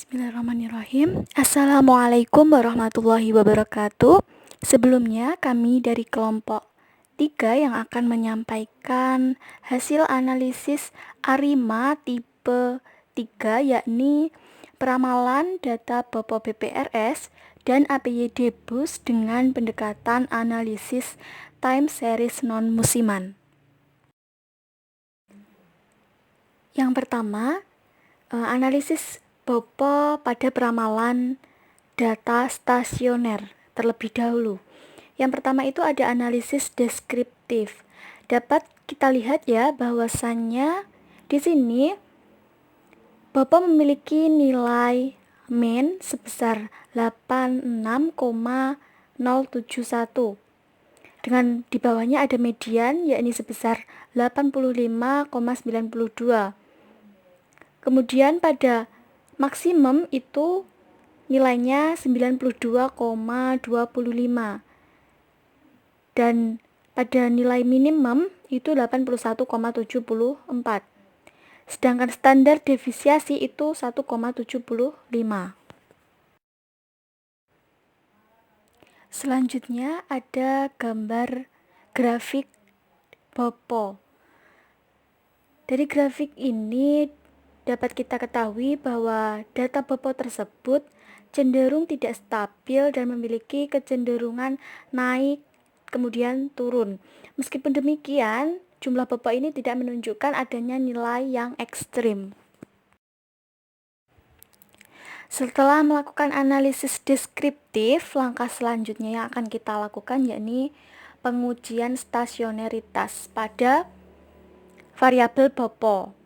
Bismillahirrahmanirrahim. Assalamualaikum warahmatullahi wabarakatuh. Sebelumnya kami dari kelompok 3 yang akan menyampaikan hasil analisis ARIMA tipe 3, yakni peramalan data Bopo BPRS dan APYD BUS dengan pendekatan analisis time series non-musiman. Yang pertama, analisis Bopo pada peramalan data stasioner terlebih dahulu. Yang pertama itu ada analisis deskriptif. Dapat kita lihat ya bahwasannya di sini Bopo memiliki nilai min sebesar 86,071. Dengan di bawahnya ada median yakni sebesar 85,92. Kemudian pada maksimum itu nilainya 92,25 dan pada nilai minimum itu 81,74. Sedangkan standar deviasi itu 1,75. Selanjutnya ada gambar grafik Bopo. Dari grafik ini dapat kita ketahui bahwa data Bopo tersebut cenderung tidak stabil dan memiliki kecenderungan naik kemudian turun. Meskipun demikian, jumlah Bopo ini tidak menunjukkan adanya nilai yang ekstrim. Setelah melakukan analisis deskriptif, langkah selanjutnya yang akan kita lakukan yakni pengujian stasioneritas pada variabel Bopo.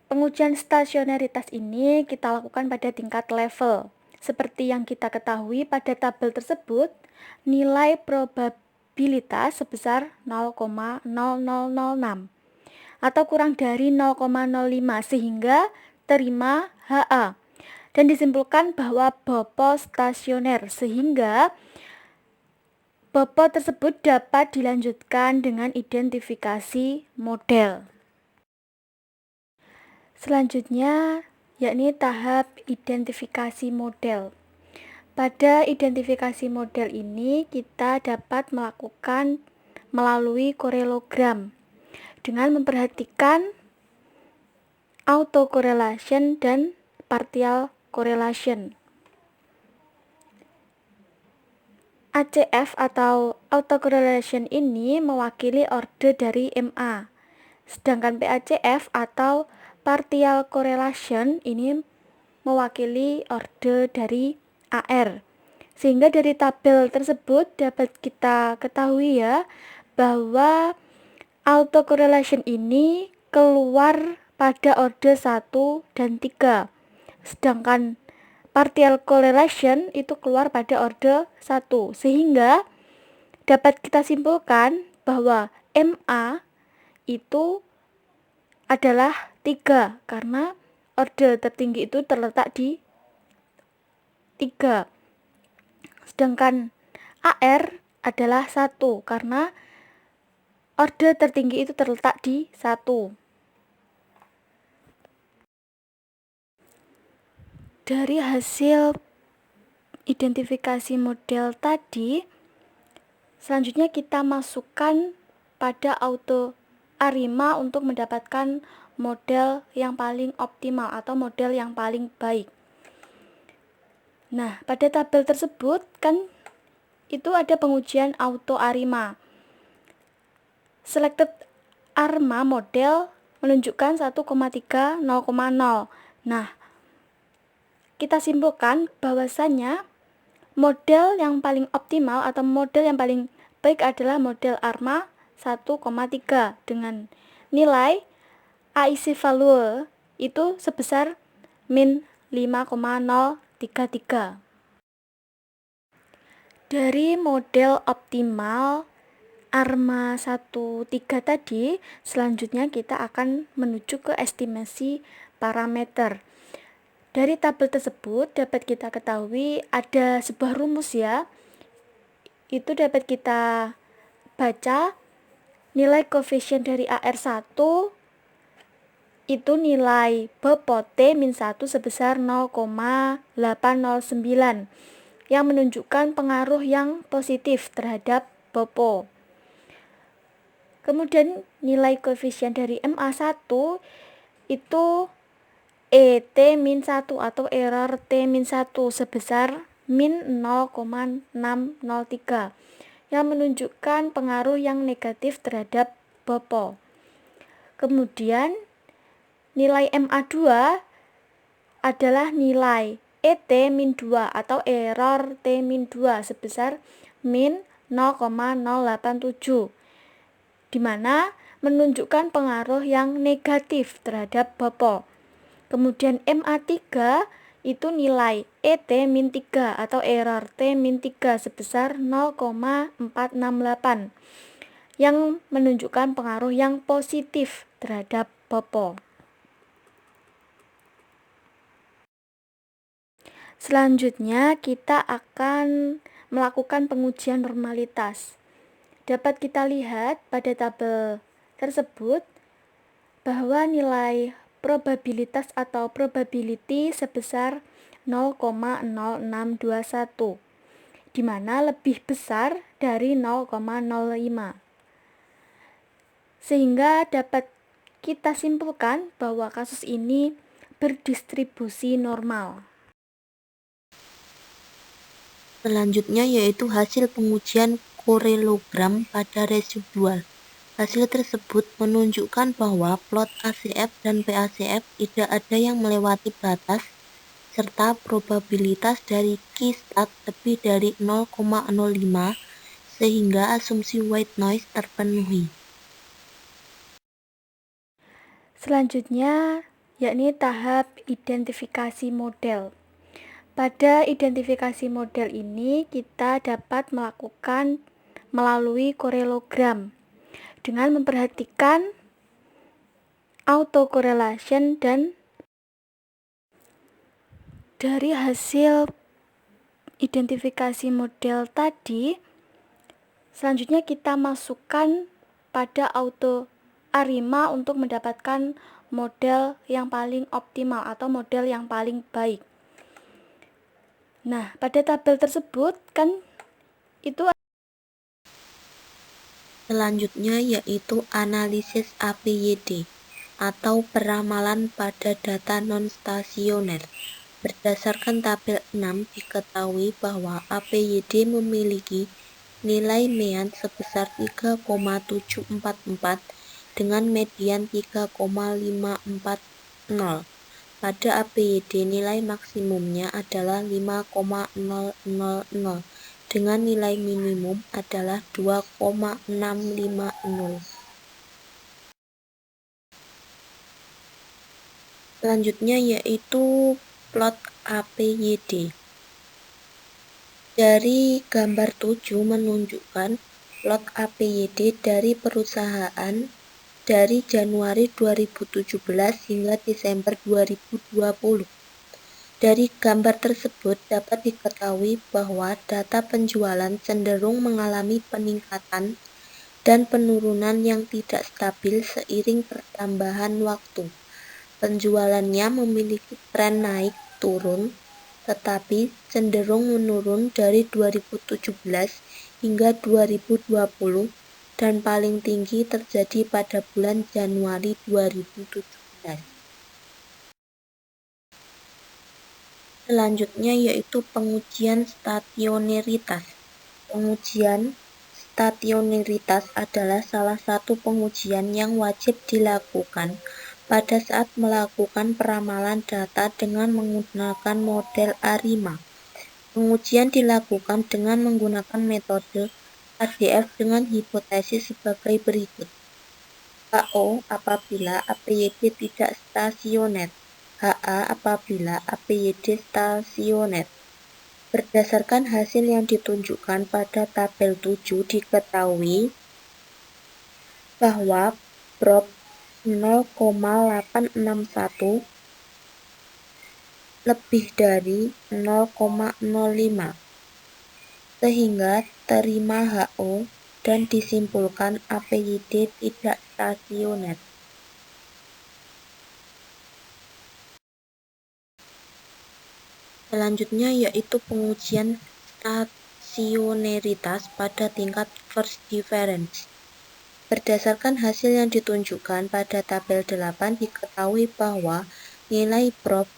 Pengujian stasioneritas ini kita lakukan pada tingkat level. Seperti yang kita ketahui pada tabel tersebut, nilai probabilitas sebesar 0,0006 atau kurang dari 0,05 sehingga terima HA. Dan disimpulkan bahwa Bopo stasioner sehingga Bopo tersebut dapat dilanjutkan dengan identifikasi model. Selanjutnya yakni tahap identifikasi model. Pada identifikasi model ini kita dapat melakukan melalui korelogram dengan memperhatikan autocorrelation dan partial correlation. ACF atau autocorrelation ini mewakili orde dari MA, sedangkan PACF atau partial correlation ini mewakili orde dari AR. Sehingga dari tabel tersebut dapat kita ketahui ya bahwa autocorrelation ini keluar pada orde 1 dan 3. Sedangkan partial correlation itu keluar pada orde 1. Sehingga dapat kita simpulkan bahwa MA itu adalah 3 karena orde tertinggi itu terletak di 3. Sedangkan AR adalah 1 karena orde tertinggi itu terletak di 1. Dari hasil identifikasi model tadi, selanjutnya kita masukkan pada auto ARIMA untuk mendapatkan model yang paling optimal atau model yang paling baik. Nah, pada tabel tersebut kan itu ada pengujian auto ARIMA. Selected ARIMA model menunjukkan 1,3 0,0. Nah, kita simpulkan bahwasannya model yang paling optimal atau model yang paling baik adalah model ARIMA 1,3 dengan nilai AIC value itu sebesar min 5,033. Dari model optimal ARIMA 1,3 tadi, selanjutnya kita akan menuju ke estimasi parameter. Dari tabel tersebut dapat kita ketahui ada sebuah rumus ya. Itu dapat kita baca nilai koefisien dari AR1 itu nilai BOPO T-1 sebesar 0,809 yang menunjukkan pengaruh yang positif terhadap BOPO. Kemudian nilai koefisien dari MA1 itu ET-1 atau error T-1 sebesar min 0,603 yang menunjukkan pengaruh yang negatif terhadap BOPO. Kemudian nilai MA2 adalah nilai ET-2 atau error T-2 sebesar min 0,087 di mana menunjukkan pengaruh yang negatif terhadap BOPO. Kemudian MA3 itu nilai ET-3 atau error T-3 sebesar 0,468 yang menunjukkan pengaruh yang positif terhadap BOPO. Selanjutnya kita akan melakukan pengujian normalitas. Dapat kita lihat pada tabel tersebut bahwa nilai probabilitas atau probability sebesar 0,0621 di mana lebih besar dari 0,05. Sehingga dapat kita simpulkan bahwa kasus ini berdistribusi normal. Selanjutnya yaitu hasil pengujian korelogram pada residual. Hasil tersebut menunjukkan bahwa plot ACF dan PACF tidak ada yang melewati batas serta probabilitas dari Q-stat lebih dari 0,05 sehingga asumsi white noise terpenuhi. Selanjutnya yakni tahap identifikasi model. Pada identifikasi model ini kita dapat melakukan melalui korelogram dengan memperhatikan autocorrelation dan dari hasil identifikasi model tadi selanjutnya kita masukkan pada auto ARIMA untuk mendapatkan model yang paling optimal atau model yang paling baik. Nah, pada tabel tersebut kan itu selanjutnya yaitu analisis APYD atau peramalan pada data non-stasioner. Berdasarkan tabel 6 diketahui bahwa APYD memiliki nilai mean sebesar 3,744 dengan median 3,540. Pada APYD nilai maksimumnya adalah 5,000 dengan nilai minimum adalah 2,650. Selanjutnya yaitu plot APYD. Dari gambar 7 menunjukkan plot APYD dari perusahaan dari Januari 2017 hingga Desember 2020. Dari gambar tersebut dapat diketahui bahwa data penjualan cenderung mengalami peningkatan dan penurunan yang tidak stabil seiring pertambahan waktu. Penjualannya memiliki tren naik turun, tetapi cenderung menurun dari 2017 hingga 2020 dan paling tinggi terjadi pada bulan Januari 2017. Selanjutnya yaitu pengujian stationeritas. Pengujian stationeritas adalah salah satu pengujian yang wajib dilakukan pada saat melakukan peramalan data dengan menggunakan model ARIMA. Pengujian dilakukan dengan menggunakan metode ADF dengan hipotesis sebagai berikut. HO apabila APYD tidak stasioner, HA apabila APYD stasioner. Berdasarkan hasil yang ditunjukkan pada tabel 7 diketahui bahwa prop 0,861 lebih dari 0,05 sehingga terima HO dan disimpulkan APYD tidak stasioner. Selanjutnya yaitu pengujian stasioneritas pada tingkat first difference. Berdasarkan hasil yang ditunjukkan pada tabel 8, diketahui bahwa nilai prof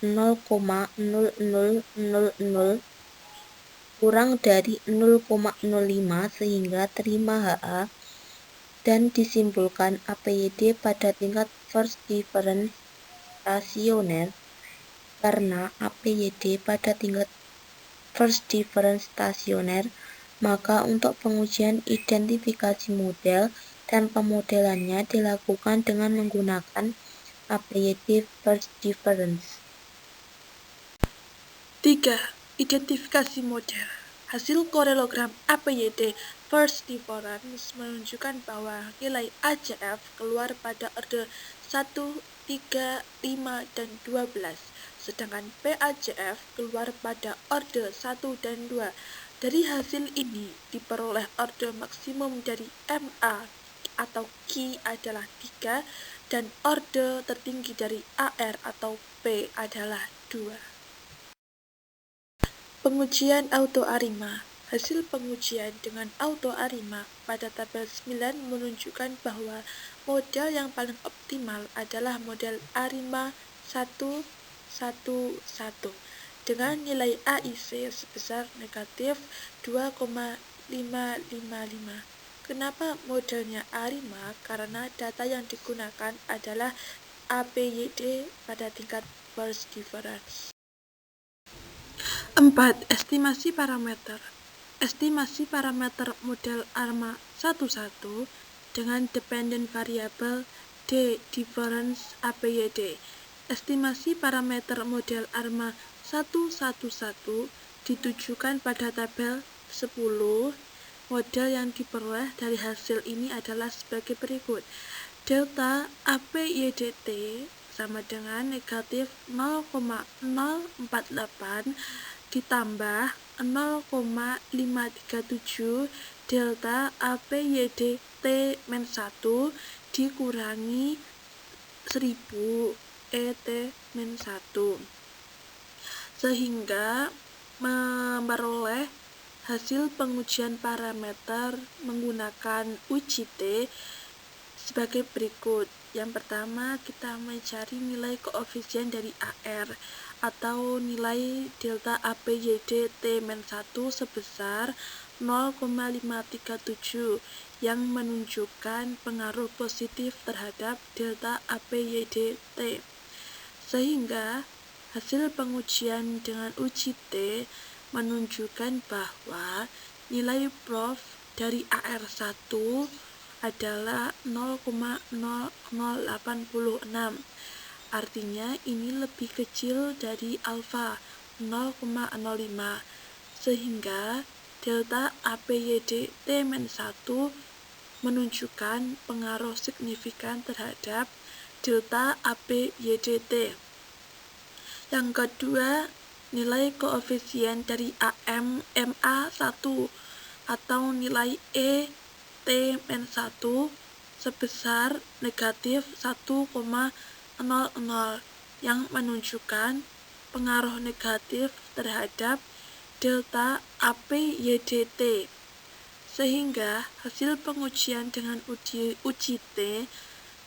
0,0000 kurang dari 0,05 sehingga terima HA, dan disimpulkan APYD pada tingkat first difference stasioner. Karena APYD pada tingkat first difference stasioner, maka untuk pengujian identifikasi model dan pemodelannya dilakukan dengan menggunakan APYD first difference. 3. Identifikasi model. Hasil korelogram APYD first difference menunjukkan bahwa nilai ACF keluar pada orde 1, 3, 5, dan 12, sedangkan PACF keluar pada orde 1 dan 2. Dari hasil ini diperoleh orde maksimum dari MA atau Q adalah 3 dan orde tertinggi dari AR atau P adalah 2. Pengujian autoarima. Hasil pengujian dengan autoarima pada tabel 9 menunjukkan bahwa model yang paling optimal adalah model arima 111 dengan nilai AIC sebesar negatif 2,555. Kenapa modelnya arima? Karena data yang digunakan adalah APYD pada tingkat first difference. 4. Estimasi parameter. Estimasi parameter model ARMA 11 dengan dependent variable D difference APYD. Estimasi parameter model ARMA 111 ditujukan pada tabel 10. Model yang diperoleh dari hasil ini adalah sebagai berikut. Delta APYDT sama dengan negatif 0,048 ditambah 0,537 delta APYD T-1 dikurangi 1000 ET-1 sehingga memperoleh hasil pengujian parameter menggunakan uji T sebagai berikut. Yang pertama, kita mencari nilai koefisien dari AR atau nilai delta APYD T-1 sebesar 0,537 yang menunjukkan pengaruh positif terhadap delta APYD T. Sehingga hasil pengujian dengan uji T menunjukkan bahwa nilai prof dari AR1 adalah 0,0086. Artinya ini lebih kecil dari alfa 0,05 sehingga delta APYD T-1 menunjukkan pengaruh signifikan terhadap delta APYD T. Yang kedua, nilai koefisien dari AM MA1 atau nilai E T-1 sebesar negatif 1,00 yang menunjukkan pengaruh negatif terhadap delta APYDT. Sehingga hasil pengujian dengan uji T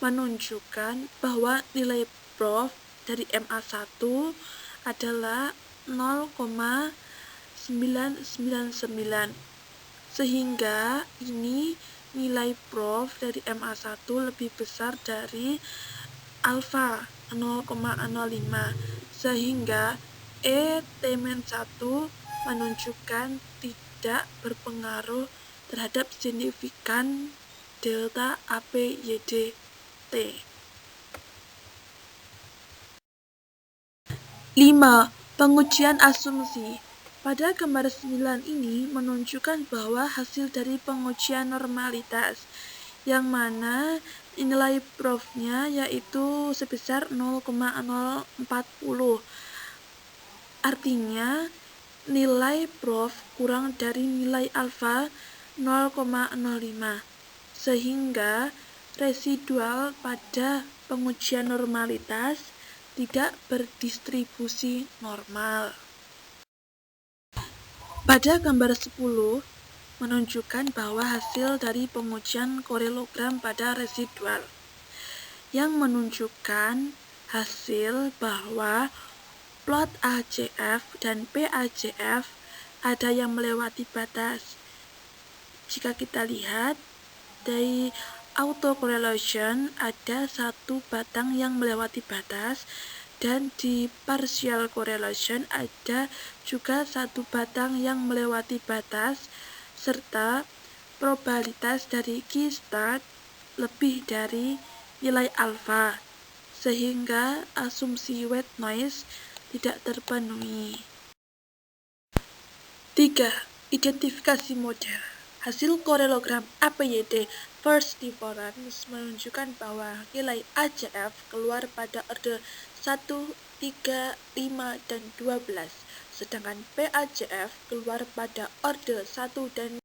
menunjukkan bahwa nilai prof dari MA1 adalah 0,999 sehingga ini nilai prof dari MA1 lebih besar dari alfa 0,05 sehingga ET-1 menunjukkan tidak berpengaruh terhadap signifikan delta APYD T. 5. Pengujian asumsi. Pada gambar 9 ini menunjukkan bahwa hasil dari pengujian normalitas yang mana nilai prof-nya yaitu sebesar 0,040. Artinya nilai prof kurang dari nilai alfa 0,05 sehingga residual pada pengujian normalitas tidak berdistribusi normal. Pada gambar 10 menunjukkan bahwa hasil dari pengujian korelogram pada residual yang menunjukkan hasil bahwa plot ACF dan PACF ada yang melewati batas. Jika kita lihat dari autocorrelation ada satu batang yang melewati batas, dan di partial correlation ada juga satu batang yang melewati batas, serta probabilitas dari key start lebih dari nilai alfa, sehingga asumsi white noise tidak terpenuhi. 3. Identifikasi model. Hasil korelogram APYD first difference menunjukkan bahwa nilai ACF keluar pada orde 1, 3, 5, dan 12, sedangkan PACF keluar pada orde 1 dan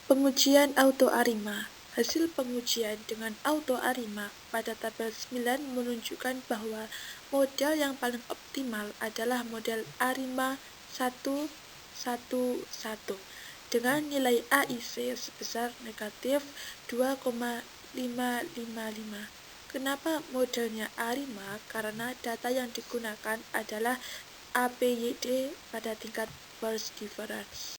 pengujian autoarima. Hasil pengujian dengan autoarima pada tabel 9 menunjukkan bahwa model yang paling optimal adalah model ARIMA 111 dengan nilai AIC sebesar negatif 2,555. Kenapa modelnya ARIMA? Karena data yang digunakan adalah APYD pada tingkat first difference.